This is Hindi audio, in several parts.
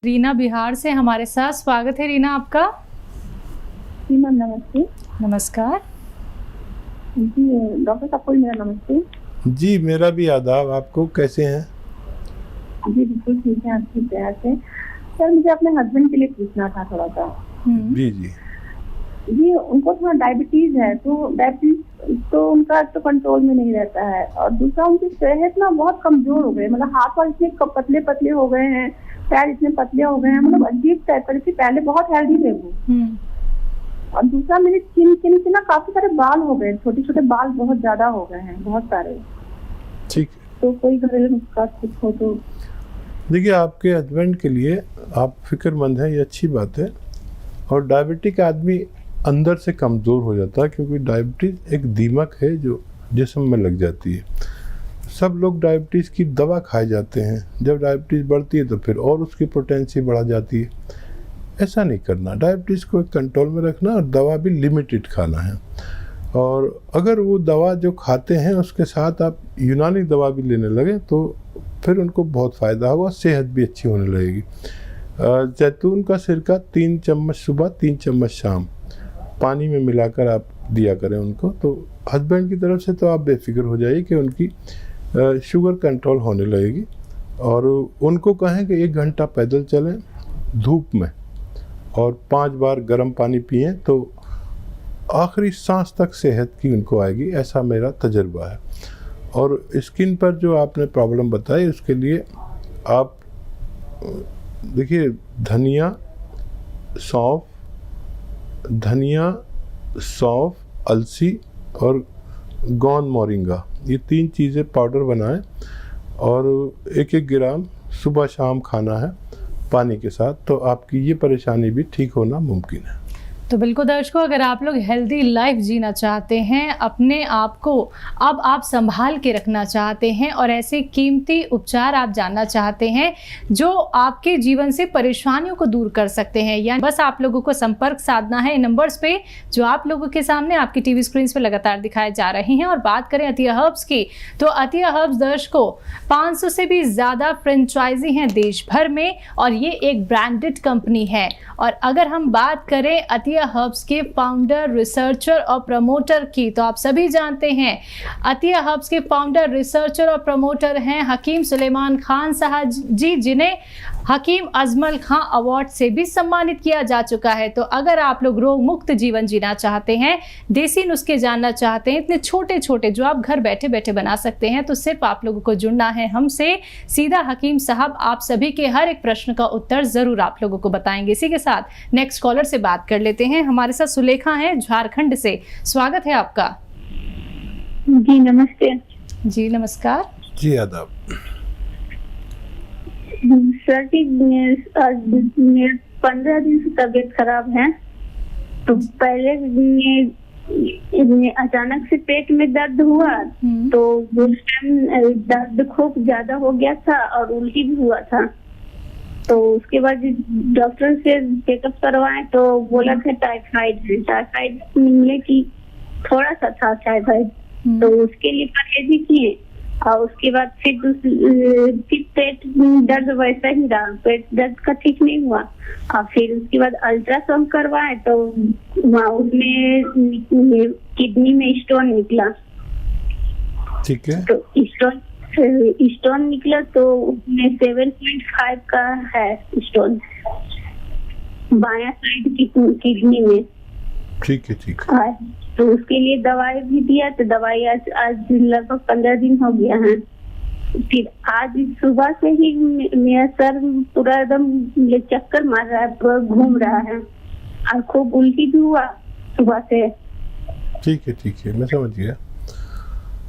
रीना बिहार से हमारे साथ। स्वागत है रीना आपका। जी मैम नमस्ते। नमस्कार जी डॉक्टर साहब को मेरा नमस्ते। जी मेरा भी आदाब। आपको कैसे हैं? जी बिल्कुल ठीक है, आपकी दया से। सर मुझे अपने हस्बैंड के लिए पूछना था थोड़ा सा। जी जी जी उनको थोड़ा डायबिटीज है, तो डायबिटीज तो उनका तो कंट्रोल में नहीं रहता है, और दूसरा उनकी सेहत ना बहुत कमजोर हो गई, मतलब हाथ पाँव इतने पतले पतले हो गए हैं, पैर इतने पतले हो गए हैं, मतलब अजीब टाइप का। पहले बहुत हेल्दी थे वो। और दूसरा मेरे चिन से ना काफी सारे बाल हो गए, छोटे छोटे बाल बहुत ज्यादा हो गए हैं, बहुत सारे। ठीक। तो कोई घरेलू नुस्खा कुछ हो तो। देखिए आपके हस्बैंड के लिए आप फिक्रमंद हैं, ये अच्छी बात है। और डायबिटिक आदमी अंदर से कमज़ोर हो जाता है, क्योंकि डायबिटीज़ एक दीमक है जो जिस्म में लग जाती है। सब लोग डायबिटीज़ की दवा खाए जाते हैं, जब डायबिटीज़ बढ़ती है तो फिर और उसकी पोटेंसी बढ़ा जाती है। ऐसा नहीं करना, डायबिटीज़ को एक कंट्रोल में रखना और दवा भी लिमिटेड खाना है। और अगर वो दवा जो खाते हैं उसके साथ आप यूनानी दवा भी लेने लगे तो फिर उनको बहुत फ़ायदा होगा, सेहत भी अच्छी होने लगेगी। जैतून का सिरका 3 चम्मच सुबह 3 चम्मच शाम पानी में मिलाकर आप दिया करें उनको, तो हस्बैंड की तरफ से तो आप बेफिक्र हो जाइए कि उनकी शुगर कंट्रोल होने लगेगी। और उनको कहें कि 1 घंटा पैदल चलें धूप में और 5 बार गर्म पानी पिएं, तो आखिरी सांस तक सेहत की उनको आएगी, ऐसा मेरा तजर्बा है। और स्किन पर जो आपने प्रॉब्लम बताई उसके लिए आप देखिए धनिया, सौंफ, अलसी और गौन मोरिंगा, ये 3 चीज़ें पाउडर बनाएं और 1-1 ग्राम सुबह शाम खाना है पानी के साथ, तो आपकी ये परेशानी भी ठीक होना मुमकिन है। तो बिल्कुल दर्शकों, अगर आप लोग हेल्दी लाइफ जीना चाहते हैं, अपने आप को अब आप संभाल के रखना चाहते हैं और ऐसे कीमती उपचार आप जानना चाहते हैं जो आपके जीवन से परेशानियों को दूर कर सकते हैं, या बस आप लोगों को संपर्क साधना है इन नंबर्स पे जो आप लोगों के सामने आपकी टीवी स्क्रीन पे लगातार दिखाए जा रहे हैं। और बात करें अतिया हर्ब्स की, तो अतिया हर्ब्स दर्शकों 500 से भी ज़्यादा फ्रेंचाइजी हैं देश भर में, और ये एक ब्रांडेड कंपनी है। और अगर हम बात करें अतिया हर्ब्स के फाउंडर, रिसर्चर और प्रमोटर की, तो आप सभी जानते हैं अतिया हर्ब्स के फाउंडर, रिसर्चर और प्रमोटर हैं हकीम सुलेमान खान साहब जी, जिन्हें हकीम अजमल खां अवार्ड से भी सम्मानित किया जा चुका है। तो अगर आप लोग रोग मुक्त जीवन जीना चाहते हैं, देसी नुस्खे जानना चाहते हैं, इतने छोटे छोटे जो आप घर बैठे बैठे बना सकते हैं, तो सिर्फ आप लोगों को जुड़ना है हमसे। सीधा हकीम साहब आप सभी के हर एक प्रश्न का उत्तर जरूर आप लोगों को बताएंगे। इसी के साथ नेक्स्ट कॉलर से बात कर लेते हैं। हमारे साथ सुलेखा हैं झारखंड से। स्वागत है आपका। जी नमस्ते। जी नमस्कार। जी आदाब। सर की मेरे 15 दिन से तबीयत खराब है। तो पहले अचानक से पेट में दर्द हुआ, तो उस टाइम दर्द खूब ज्यादा हो गया था और उल्टी भी हुआ था। तो उसके बाद डॉक्टर से चेकअप करवाए तो बोला था टाइफाइड है। टाइफाइड मिले कि थोड़ा सा था टाइफाइड, तो उसके लिए परहेज ही किए। और उसके बाद फिर पेट दर्द वैसा ही रहा, पेट दर्द का ठीक नहीं हुआ। और फिर उसके बाद अल्ट्रासाउंड करवाए तो वहाँ उसमें किडनी में स्टोन निकला। ठीक है। तो स्टोन निकला तो उसमें 7.5 का है स्टोन बायां साइड की किडनी में। ठीक है ठीक है। तो उसके लिए दवाई भी दिया, तो दवाई आज लगभग 15 दिन हो गया है। फिर आज सुबह से ही मेरा सर पूरा एकदम चक्कर मार रहा है, पूरा घूम रहा है, और खूब उल्टी भी हुआ सुबह से। ठीक है, मैं समझ गया।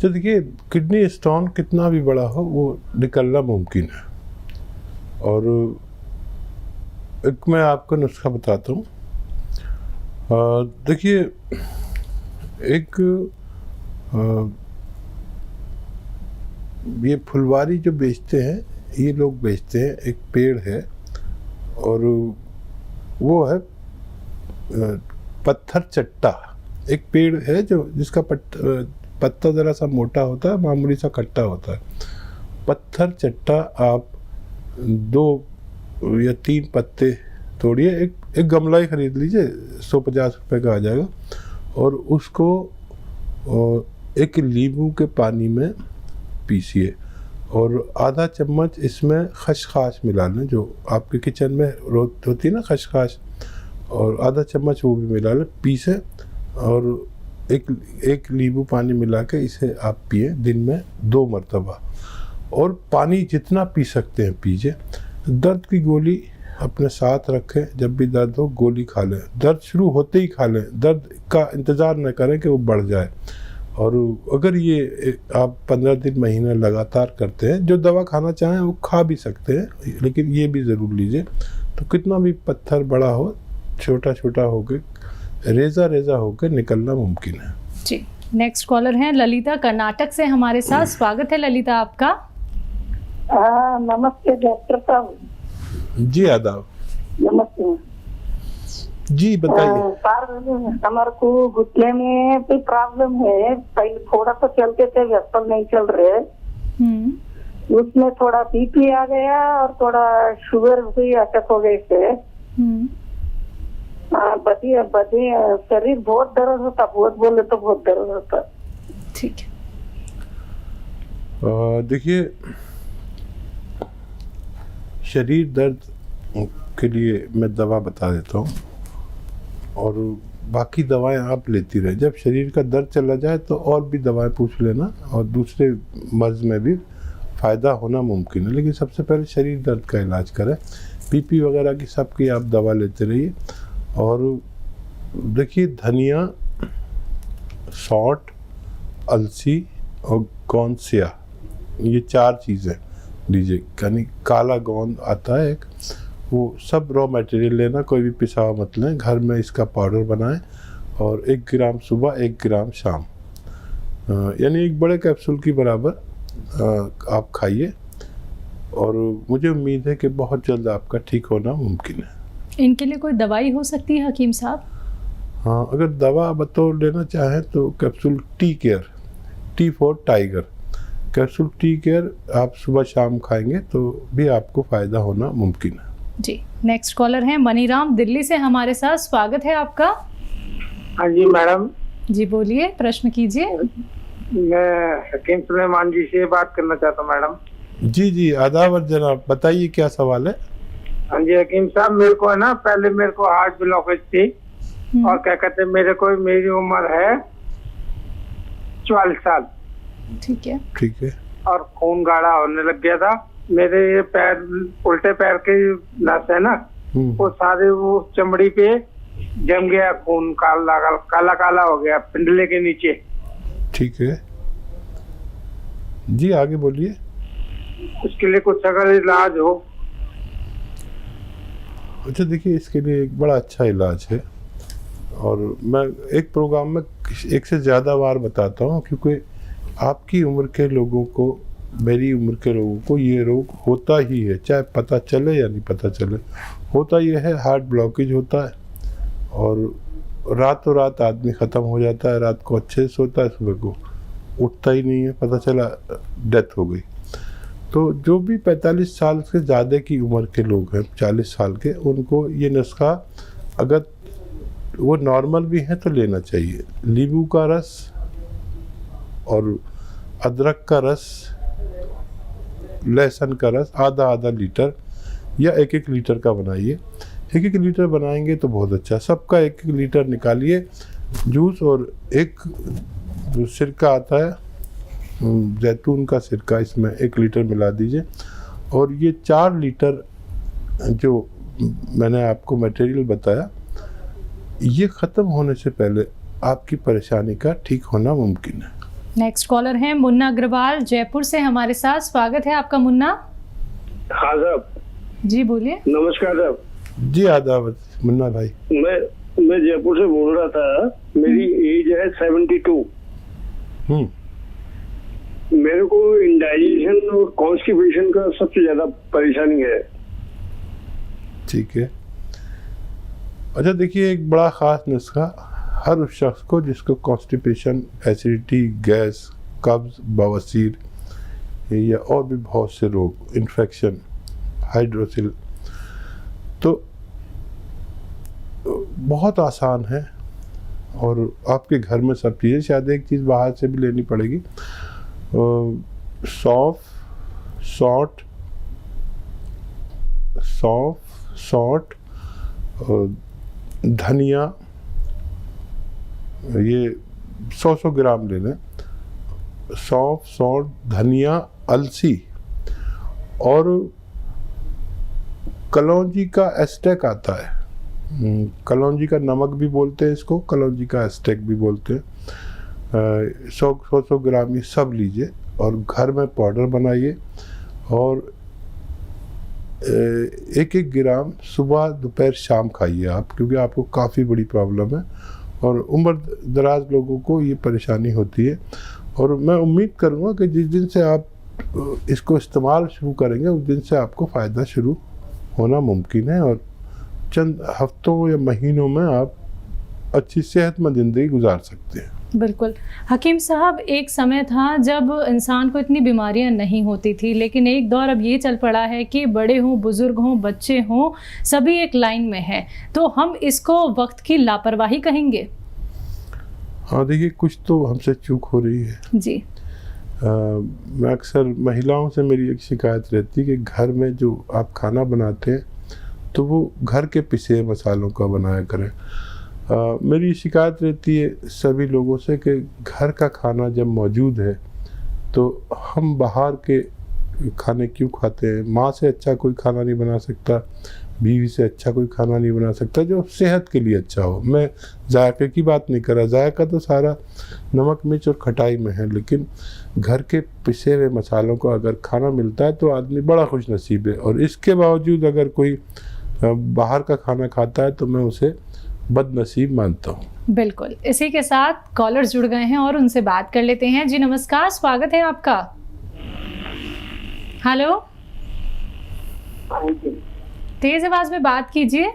तो देखिए किडनी स्टोन कितना भी बड़ा हो वो निकलना मुमकिन है। और एक मैं आपको नुस्खा बताता हूँ। देखिए एक ये फुलवारी जो बेचते हैं, ये लोग बेचते हैं, एक पेड़ है और वो है पत्थर चट्टा। एक पेड़ है जो जिसका पत्ता ज़रा सा मोटा होता है, मामूली सा खट्टा होता है। पत्थर चट्टा आप 2 या 3 पत्ते तोड़िए, एक गमला ही खरीद लीजिए, 150 रुपये का आ जाएगा, और उसको एक नींबू के पानी में पीसिए और आधा चम्मच इसमें खसखस मिला लें, जो आपके किचन में होती है ना खसखस, और आधा चम्मच वो भी मिला लें, पीसें और एक नींबू पानी मिला के इसे आप पिए दिन में 2 मरतबा, और पानी जितना पी सकते हैं पीजिए। दर्द की गोली अपने साथ रखें, जब भी दर्द हो गोली खा लें, दर्द शुरू होते ही खा लें, दर्द का इंतज़ार न करें कि वो बढ़ जाए। और अगर ये आप 15 दिन महीने लगातार करते हैं, जो दवा खाना चाहें वो खा भी सकते हैं, लेकिन ये भी ज़रूर लीजिए। तो कितना भी पत्थर बड़ा हो, छोटा छोटा होकर रेजा होकर निकलना मुमकिन है। जी, नेक्स्ट कॉलर हैं ललिता कर्नाटक से हमारे साथ। स्वागत है ललिता आपका। नमस्ते डॉक्टर साहब। जी आदाब। नमस्ते जी बताइए। सर हमारे को घुटने में कोई प्रॉब्लम है, पहले थोड़ा सा चलते थे, व्यस्त नहीं चल रहे, उसमें थोड़ा बीपी आ गया और थोड़ा शुगर भी अटैक हो गए थे। बदी शरीर बहुत दर्द होता, बहुत बोले तो बहुत दर्द होता। ठीक है, देखिए शरीर दर्द के लिए मैं दवा बता देता हूँ, और बाकी दवाएं आप लेती रहे। जब शरीर का दर्द चला जाए तो और भी दवाएं पूछ लेना, और दूसरे मर्ज में भी फ़ायदा होना मुमकिन है, लेकिन सबसे पहले शरीर दर्द का इलाज करें। बीपी वगैरह की सबकी आप दवा लेते रहिए। और देखिए धनिया, सौंठ, अलसी और गोंदसिया, ये 4 चीज़ें लीजिए। यानी काला गोंद आता है एक, वो सब रॉ मटेरियल लेना, कोई भी पिसा हुआ मत लें, घर में इसका पाउडर बनाएं, और 1 ग्राम सुबह 1 ग्राम शाम, यानी एक बड़े कैप्सूल की बराबर आप खाइए, और मुझे उम्मीद है कि बहुत जल्द आपका ठीक होना मुमकिन है। इनके लिए कोई दवाई हो सकती है हकीम साहब? हाँ, अगर दवा बतौर लेना चाहें तो capsule tea care, T for tiger, capsule tea care आप सुबह शाम खाएंगे तो भी आपको फ़ायदा होना मुमकिन है। जी, नेक्स्ट कॉलर हैं मनीराम दिल्ली से हमारे साथ। स्वागत है आपका। हाँ जी मैडम। जी बोलिए, प्रश्न कीजिए। मैं हकीम सुलेमान जी से बात करना चाहता हूँ मैडम। जी आदाब जनाब, बताइए क्या सवाल है। हाँ जी हकीम साहब, मेरे को है ना, पहले मेरे को हार्ट ब्लॉकेज थी, और क्या कहते हैं, मेरी उम्र है 44 साल। ठीक है। और खून गाढ़ा होने लग गया था। मेरे ये पैर, उल्टे पैर के नस है ना, वो सारे वो चमड़ी पे जम गया, खून काला हो गया पिंडले के नीचे। ठीक है जी, आगे बोलिए। उसके लिए कुछ अगर इलाज हो। अच्छा देखिए, इसके लिए एक बड़ा अच्छा इलाज है, और मैं एक प्रोग्राम में 1 से ज़्यादा बार बताता हूँ, क्योंकि आपकी उम्र के लोगों को, मेरी उम्र के लोगों को ये रोग होता ही है, चाहे पता चले या नहीं पता चले। होता ये है, हार्ट ब्लॉकेज होता है, और रातों रात आदमी ख़त्म हो जाता है। रात को अच्छे से सोता है, सुबह को उठता ही नहीं है, पता चला डेथ हो गई। तो जो भी 45 साल से ज़्यादा की उम्र के लोग हैं, 40 साल के, उनको ये नुस्खा अगर वो नॉर्मल भी हैं तो लेना चाहिए। नींबू का रस और अदरक का रस, लहसुन का रस आधा लीटर या 1 लीटर का बनाइए। 1 लीटर बनाएंगे तो बहुत अच्छा। सबका 1 लीटर निकालिए जूस, और एक जो सिरका आता है जैतून का सिरका, इसमें 1 लीटर मिला दीजिए। और ये 4 लीटर जो मैंने आपको मटेरियल बताया, ये ख़त्म होने से पहले आपकी परेशानी का ठीक होना मुमकिन है। नेक्स्ट कॉलर हैं मुन्ना अग्रवाल जयपुर से हमारे साथ। स्वागत है आपका मुन्ना। हाँ साहब। जी बोलिए। नमस्कार साहब। जी आदाब मुन्ना भाई। मैं जयपुर से बोल रहा था। मेरी एज है 72। मेरे को इंडाइजेशन और कॉन्स्टिपेशन का सबसे ज्यादा परेशानी है। ठीक है। अच्छा देखिए, एक बड़ा ख़ास नुस्खा हर उस शख्स को जिसको कॉन्स्टिपेशन, एसिडिटी, गैस, कब्ज़, बवासीर या और भी बहुत से रोग, इन्फेक्शन, हाइड्रोसिल, तो बहुत आसान है और आपके घर में सब चीज़ें, शायद एक चीज़ बाहर से भी लेनी पड़ेगी। सौंफ, सौंठ, धनिया, ये 100 ग्राम ले लें। सौंफ, धनिया, अलसी और कलौंजी का एस्टेक आता है। कलौंजी का नमक भी बोलते हैं इसको, कलौंजी का एस्टेक भी बोलते हैं। 100 ग्राम ये सब लीजिए और घर में पाउडर बनाइए और 1-1 ग्राम सुबह दोपहर शाम खाइए आप, क्योंकि आपको काफ़ी बड़ी प्रॉब्लम है और उम्र दराज लोगों को ये परेशानी होती है। और मैं उम्मीद करूँगा कि जिस दिन से आप इसको इस्तेमाल शुरू करेंगे उस दिन से आपको फ़ायदा शुरू होना मुमकिन है और चंद हफ्तों या महीनों में आप अच्छी सेहतमंद ज़िंदगी गुजार सकते हैं। बिल्कुल हकीम साहब, एक समय था जब इंसान को इतनी बीमारियां नहीं होती थी, लेकिन एक दौर अब ये चल पड़ा है कि बड़े हों, बुजुर्ग हों, बच्चे हों, सभी एक लाइन में हैं। तो हम इसको वक्त की लापरवाही कहेंगे? हाँ देखिए, कुछ तो हमसे चूक हो रही है जी। मैं अक्सर महिलाओं से मेरी एक शिकायत रहती है कि घर में जो आप खाना बनाते हैं तो वो घर के पिसे मसालों का बनाया करें। मेरी शिकायत रहती है सभी लोगों से कि घर का खाना जब मौजूद है तो हम बाहर के खाने क्यों खाते हैं। माँ से अच्छा कोई खाना नहीं बना सकता, बीवी से अच्छा कोई खाना नहीं बना सकता जो सेहत के लिए अच्छा हो। मैं जायके की बात नहीं कर रहा, जायका तो सारा नमक मिर्च और खटाई में है, लेकिन घर के पिसे हुए मसालों को अगर खाना मिलता है तो आदमी बड़ा खुश नसीब है। और इसके बावजूद अगर कोई बाहर का खाना खाता है तो मैं उसे बदनसीब मानता हूँ। बिल्कुल, इसी के साथ कॉलर्स जुड़ गए हैं और उनसे बात कर लेते हैं। जी नमस्कार, स्वागत है आपका। हेलो, तेज आवाज में बात कीजिए।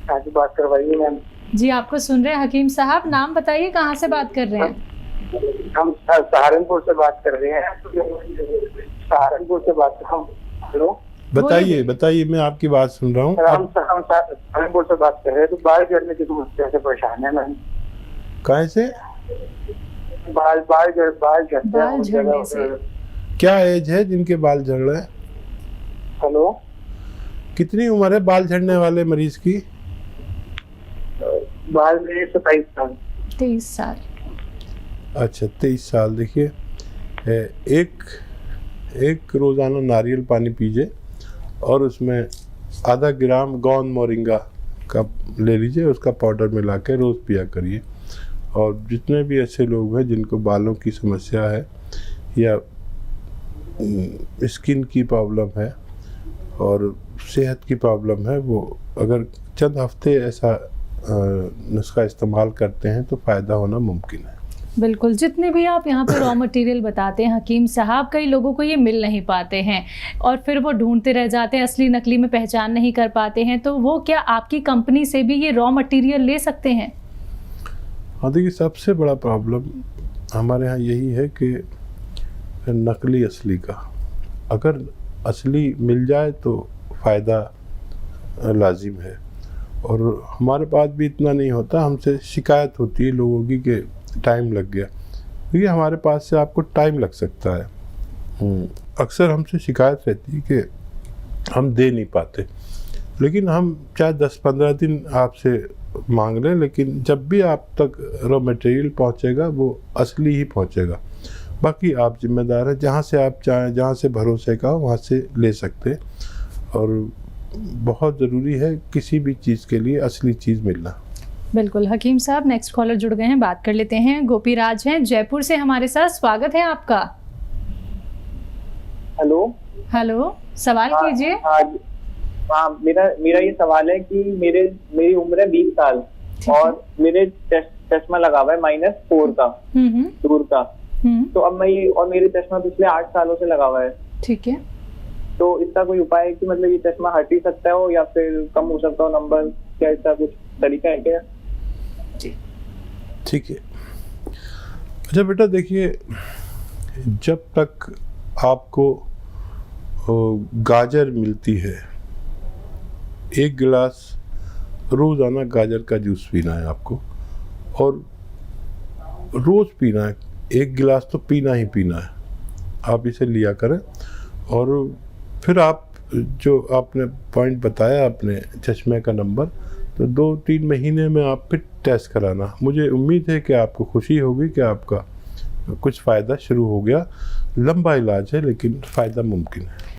बात करवाइए मैम। जी आपको सुन रहे हैं हकीम साहब, नाम बताइए, कहाँ से बात कर रहे हैं? हम सहारनपुर से बात कर रहे हैं। सहारनपुर से बात कर रहा हूँ। हेलो, बताइए, मैं आपकी बात सुन रहा हूँ। हम सहारनपुर से बात कर रहे हैं। तो बाल झड़ने की समस्या से परेशान है मैम। कहाँ से? बाल झड़ने से। क्या एज है जिनके बाल झड़ रहे हैं? हेलो, कितनी उम्र है बाल झड़ने वाले मरीज की? बाल मेरे 27 साल। 23 साल। अच्छा, 23 साल। देखिए, एक रोज़ाना नारियल पानी पीजिए और उसमें आधा ग्राम गोंद मोरिंगा का ले लीजिए, उसका पाउडर मिला के रोज़ पिया करिए। और जितने भी ऐसे लोग हैं जिनको बालों की समस्या है या स्किन की प्रॉब्लम है और सेहत की प्रॉब्लम है, वो अगर चंद हफ्ते ऐसा नुस्खा इस्तेमाल करते हैं तो फ़ायदा होना मुमकिन है। बिल्कुल, जितने भी आप यहाँ पे रॉ मटेरियल बताते हैं हकीम साहब, कई लोगों को ये मिल नहीं पाते हैं और फिर वो ढूंढते रह जाते हैं, असली नकली में पहचान नहीं कर पाते हैं। तो वो क्या आपकी कंपनी से भी ये रॉ मटेरियल ले सकते हैं? हाँ देखिए, सबसे बड़ा प्रॉब्लम हमारे यहाँ यही है कि नकली असली का, अगर असली मिल जाए तो फ़ायदा लाजिम है। और हमारे पास भी इतना नहीं होता, हमसे शिकायत होती है लोगों की कि टाइम लग गया। देखिए, हमारे पास से आपको टाइम लग सकता है। अक्सर हमसे शिकायत रहती है कि हम दे नहीं पाते, लेकिन हम चाहे 10-15 दिन आपसे मांग लें, लेकिन जब भी आप तक रॉ मटेरियल पहुंचेगा वो असली ही पहुंचेगा। बाकी आप जिम्मेदार हैं, जहाँ से आप चाहें, जहाँ से भरोसे का हो वहाँ से ले सकते हैं। और बहुत ज़रूरी है किसी भी चीज़ के लिए असली चीज़ मिलना। बिल्कुल हकीम साहब, नेक्स्ट कॉलर जुड़ गए हैं, बात कर लेते हैं। गोपी राज हैं जयपुर से हमारे साथ, स्वागत है आपका। हेलो, सवाल कीजिए। हाँ, मेरा ये सवाल है कि मेरी उम्र है 20 साल और मेरे चश्मा लगा हुआ है -4 का, दूर का। तो अब मेरे चश्मा पिछले 8 सालों से लगा हुआ है। ठीक है, तो इसका कोई उपाय है कि मतलब ये चश्मा हट ही सकता हो या फिर कम हो सकता हो नंबर? क्या इसका कुछ तरीका है क्या? ठीक है। अच्छा बेटा, देखिए, जब तक आपको गाजर मिलती है 1 गिलास रोज़ाना गाजर का जूस पीना है आपको, और रोज़ पीना है। 1 गिलास तो पीना ही पीना है, आप इसे लिया करें। और फिर आप जो आपने पॉइंट बताया अपने चश्मे का नंबर, तो 2-3 महीने में आप फिर टेस्ट कराना। मुझे उम्मीद है कि आपको खुशी होगी कि आपका कुछ फ़ायदा शुरू हो गया। लंबा इलाज है लेकिन फ़ायदा मुमकिन है।